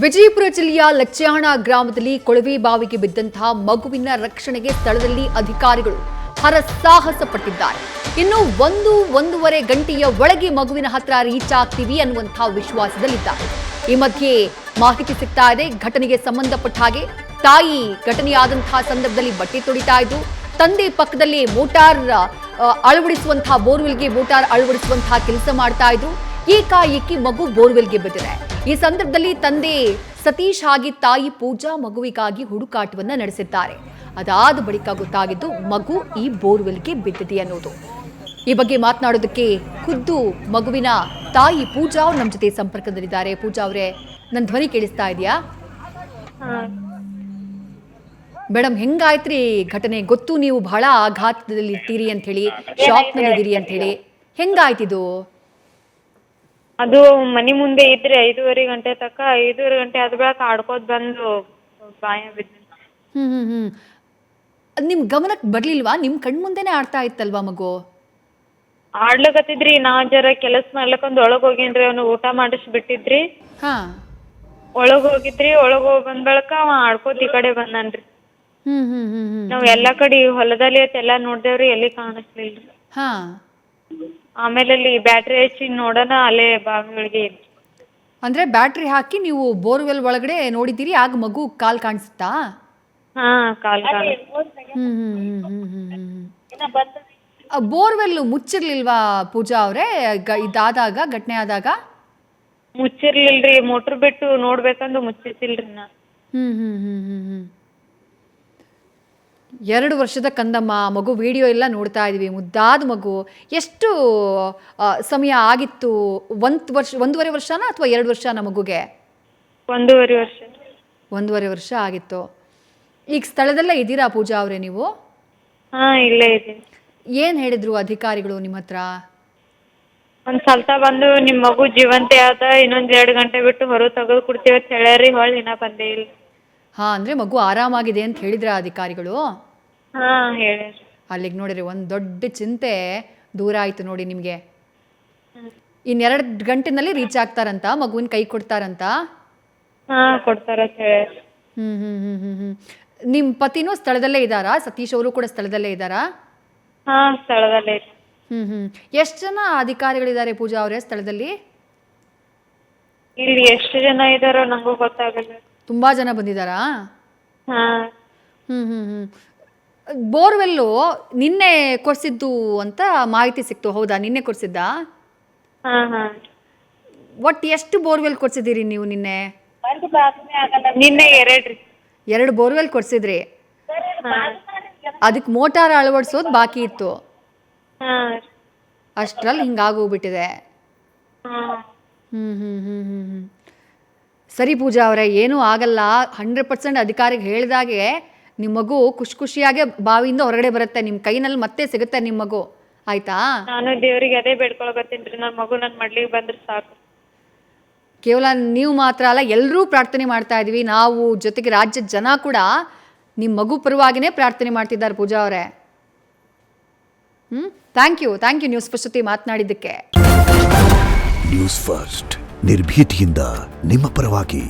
ವಿಜಯಪುರ ಜಿಲ್ಲೆಯ ಲಚ್ಚಾಣ ಗ್ರಾಮದಲ್ಲಿ ಕೊಳವೆ ಬಾವಿಗೆ ಬಿದ್ದಂತಹ ಮಗುವಿನ ರಕ್ಷಣೆಗೆ ಸ್ಥಳದಲ್ಲಿ ಅಧಿಕಾರಿಗಳು ಹರಸಾಹಸ ಪಟ್ಟಿದ್ದಾರೆ. ಇನ್ನು ಒಂದೂವರೆ ಗಂಟೆಯ ಒಳಗೆ ಮಗುವಿನ ಹತ್ರ ರೀಚ್ ಆಗ್ತೀವಿ ಅನ್ನುವಂತಹ ವಿಶ್ವಾಸದಲ್ಲಿದ್ದಾರೆ. ಈ ಮಧ್ಯೆ ಮಾಹಿತಿ ಸಿಗ್ತಾ ಇದೆ. ಘಟನೆಗೆ ಸಂಬಂಧಪಟ್ಟ ಹಾಗೆ ತಾಯಿ ಘಟನೆಯಾದಂತಹ ಸಂದರ್ಭದಲ್ಲಿ ಬಟ್ಟೆ ತೊಳಿತಾ ಇದ್ದು, ತಂದೆ ಪಕ್ಕದಲ್ಲಿ ಮೋಟಾರ್ ಅಳವಡಿಸುವಂತಹ ಬೋರ್ವೆಲ್ಗೆ ಮೋಟಾರ್ ಅಳವಡಿಸುವಂತಹ ಕೆಲಸ ಮಾಡ್ತಾ ಇದ್ರು. ಏಕಾಏಕಿ ಮಗು ಬೋರ್ವೆಲ್ಗೆ ಬಿದ್ದಿದೆ. ಈ ಸಂದರ್ಭದಲ್ಲಿ ತಂದೆ ಸತೀಶ್ ಹಾಗೆ ತಾಯಿ ಪೂಜಾ ಮಗುವಿಗಾಗಿ ಹುಡುಕಾಟವನ್ನ ನಡೆಸಿದ್ದಾರೆ. ಅದಾದ ಬಳಿಕ ಗೊತ್ತಾಗಿದ್ದು ಮಗು ಈ ಬೋರ್ವೆಲ್ಗೆ ಬಿದ್ದಿದೆ ಅನ್ನೋದು. ಈ ಬಗ್ಗೆ ಮಾತನಾಡೋದಕ್ಕೆ ಖುದ್ದು ಮಗುವಿನ ತಾಯಿ ಪೂಜಾ ಅವ್ರು ನಮ್ಮ ಜೊತೆ ಸಂಪರ್ಕದಲ್ಲಿದ್ದಾರೆ. ಪೂಜಾ ಅವರೇ, ನನ್ನ ಧ್ವನಿ ಕೇಳಿಸ್ತಾ ಇದೆಯಾ? ಮೇಡಮ್, ಹೆಂಗಾಯ್ತ್ರಿ ಘಟನೆ? ಗೊತ್ತು ನೀವು ಬಹಳ ಆಘಾತದಲ್ಲಿ ಇರ್ತೀರಿ ಅಂತ ಹೇಳಿ, ಶಾಕ್ ನಲ್ಲಿ ಇದೀರಿ ಅಂತ ಹೇಳಿ. ಹೆಂಗಾಯ್ತಿದು? ಅದು ಮನಿ ಮುಂದೆ ಇದ್ರೆ 5:30 ಗಂಟೆ ತನಕ 5:30 ಗಂಟೆ ಆದ ಬಳಿಕ ಆಡ್ಕೋತ ಬಂದು ಬಾಯ ಬಿದ್ದು. ನಿಮ್ ಗಮನಕ್ಕೆ ಬರ್ಲಿಲ್ವಾ? ನಿಮ್ ಕಣ್ ಮುಂದೆನೆ ಆಡ್ತಾ ಇತ್ತಲ್ವಾ ಮಗು? ಆಡ್ಲಕತ್ತಿದ್ರಿ. ನಾ ಜರ ಕೆಲಸ ಮಾಡ್ಲಕ್ಕಂದ್ ಒಳಗ್ ಹೋಗೇನ್ರಿ. ಅವ್ನು ಊಟ ಮಾಡಿಸ್ ಬಿಟ್ಟಿದ್ರಿ. ಒಳಗ್ ಹೋಗಿದ್ರಿ. ಒಳಗ್ ಹೋಗಿ ಬಂದ ಬಳಿಕ ಅವ ಆಡ್ಕೋತ ಈ ಕಡೆ ಬಂದನ್ರಿ. ನಾವ್ ಎಲ್ಲಾ ಕಡೆ ಹೊಲದಲ್ಲಿ ಎಲ್ಲಾ ನೋಡ್ದೇವ್ರಿ, ಎಲ್ಲಿ ಕಾಣಿಸ್ಲಿಲ್ರಿ. ಆಮೇಲೆ ಅಲ್ಲಿ ಬ್ಯಾಟ್ರಿ ಹಚ್ಚಿ ನೋಡೋಣ, ಅಲ್ಲೇ ಬಾವಿಗಳಿಗೆ ಇದ್ರಿ. ಅಂದ್ರೆ ಬ್ಯಾಟ್ರಿ ಹಾಕಿ ನೀವು ಬೋರ್ವೆಲ್ ಒಳಗಡೆ ನೋಡಿದ್ದೀರಿ, ಆಗ ಮಗು ಕಾಲ್ ಕಾಣಿಸುತ್ತಾ? ಕಾಲ್ ಬೋರ್ವೆಲ್ ಮುಚ್ಚಿರ್ಲಿಲ್ವಾ ಪೂಜಾ ಅವ್ರೆ? ಇದಾದಾಗ, ಘಟನೆ ಆದಾಗ ಮುಚ್ಚಿರ್ಲಿಲ್ರಿ. ಮೋಟ್ರ್ ಬಿಟ್ಟು ನೋಡ್ಬೇಕಂದು ಮುಚ್ಚಿಸಿಲ್ರಿ ನಾ. 2 ವರ್ಷದ ಕಂದಮ್ಮ ಮಗು. ವಿಡಿಯೋ ಎಲ್ಲ ನೋಡ್ತಾ ಇದೀವಿ. ಮುದ್ದಾದ ಮಗು. ಎಷ್ಟು ಸಮಯ ಆಗಿತ್ತು? 1.5 ವರ್ಷನಾ ಅಥವಾ 2 ವರ್ಷನ ಮಗುಗೆ? 1.5 ವರ್ಷ. 1.5 ವರ್ಷ ಆಗಿತ್ತು. ಈಗ ಸ್ಥಳದಲ್ಲೇ ಇದ್ದೀರಾ ಪೂಜಾ ಅವರೇ ನೀವು? ಇಲ್ಲೇ ಇದ್ದೀನಿ. ಏನ್ ಹೇಳಿದ್ರು ಅಧಿಕಾರಿಗಳು ನಿಮ್ಮ ಹತ್ರ? ಒಂದ್ ಸ್ವಲ್ಪ ಬಂದು ನಿಮ್ ಮಗು ಜೀವಂತೆ ಆದ, ಇನ್ನೊಂದ್ 2 ಗಂಟೆ ಬಿಟ್ಟು ಹೊರ ತೆಗೆದು ಕೊಡ್ತೀವಿ ಅಂತ ಹೇಳ್ಯಾರಿ. ಹೊಳ್ಳಿ ಇನ್ನ ಬಂದೇ ಇಲ್ಲ. ಅಂದ್ರೆ ಮಗು ಆರಾಮಾಗಿದೆ ಅಂತ ಹೇಳಿದ್ರ ಅಧಿಕಾರಿಗಳು? ಹೇಳ್ಯಾರ. ಅಲ್ಲಿಗೆ ನೋಡಿರಿ, ಒಂದ್ ದೊಡ್ಡ ಚಿಂತೆ ದೂರ ಆಯ್ತು ನೋಡಿ ನಿಮ್ಗೆ. ಇನ್ 2 ಗಂಟೆನಲ್ಲಿ ರೀಚ್ ಆಗ್ತಾರಂತ, ಮಗುವಿನ ಕೈ ಕೊಡ್ತಾರಂತ? ಕೊಡ್ತಾರ ಅಂತ ಹೇಳ್ಯಾರ. ನಿಮ್ ಪತಿನೂ ಸ್ಥಳದಲ್ಲೇ ಇದ್ದಾರಾ? ಸತೀಶ್ ಅವರು ಕೂಡ ಸ್ಥಳದಲ್ಲೇ ಇದ್ದಾರಾ? ಸ್ಥಳದಲ್ಲೇ. ಎಷ್ಟು ಜನ ಅಧಿಕಾರಿಗಳಿದ್ದಾರೆ ಪೂಜಾ ಅವರೇ ಸ್ಥಳದಲ್ಲಿ? ಇಲ್ಲಿ ಎಷ್ಟು ಜನ ಇದಾರೋ ನಂಗೂ ಗೊತ್ತಾಗಲ್ಲ. ತುಂಬಾ ಜನ ಬಂದಿದ್ದಾರಾ? ಬೋರ್ವೆಲ್ಲು ನಿನ್ನೆ ಕೊರ್ಸಿದ್ದು ಅಂತ ಮಾಹಿತಿ ಸಿಕ್ತು, ಹೌದಾ? ನಿನ್ನೆ ಕೊರ್ಸಿದ್ದ? ಒಟ್ಟು ಎಷ್ಟು ಬೋರ್ವೆಲ್ ಕೊರ್ಸಿದ್ದೀರಿ ನೀವು ನಿನ್ನೆ? ನಿನ್ನೆ 2 ಬೋರ್ವೆಲ್ ಕೊರ್ಸಿದ್ರಿ. ಅದಕ್ಕೆ ಮೋಟಾರ್ ಅಳವಡಿಸೋದು ಬಾಕಿ ಇತ್ತು. ಅಷ್ಟ್ರಲ್ಲಿ ಹಿಂಗಾಗೋಗ್ಬಿಟ್ಟಿದೆ. ಸರಿ ಪೂಜಾ ಅವರೇ, ಏನೂ ಆಗಲ್ಲ. 100% ಅಧಿಕಾರಿಗೆ ಹೇಳಿದಾಗೆ ನಿಮ್ಮ ಮಗು ಖುಷಿಯಾಗೆ ಬಾವಿಯಿಂದ ಹೊರಗಡೆ ಬರುತ್ತೆ. ನಿಮ್ಮ ಕೈನಲ್ಲಿ ಮತ್ತೆ ಸಿಗುತ್ತೆ ನಿಮ್ಮ ಮಗು, ಆಯ್ತಾ? ನಾನು ದೇವರಿಗೆ ಅದೇ ಬೇಡ್ಕೊಳಕತ್ತೀನಿ, ನನ್ನ ಮಗು ನನ್ನ ಮಡ್ಲಿಗೆ ಬಂದ್ರೆ ಸಾಕು. ಕೇವಲ ನೀವು ಮಾತ್ರ ಅಲ್ಲ, ಎಲ್ಲರೂ ಪ್ರಾರ್ಥನೆ ಮಾಡ್ತಾ ಇದೀವಿ ನಾವು, ಜೊತೆಗೆ ರಾಜ್ಯದ ಜನ ಕೂಡ ನಿಮ್ಮ ಮಗು ಪರವಾಗಿನೇ ಪ್ರಾರ್ಥನೆ ಮಾಡ್ತಿದ್ದಾರೆ ಪೂಜಾ ಅವರೇ. ಥ್ಯಾಂಕ್ ಯು ನ್ಯೂಸ್ ಫಸ್ಟ್ ಜೊತೆ ಮಾತನಾಡಿದ್ದಕ್ಕೆ. ನ್ಯೂಸ್ ಫಸ್ಟ್, ನಿರ್ಭೀತಿಯಿಂದ ನಿಮ್ಮ ಪರವಾಗಿ.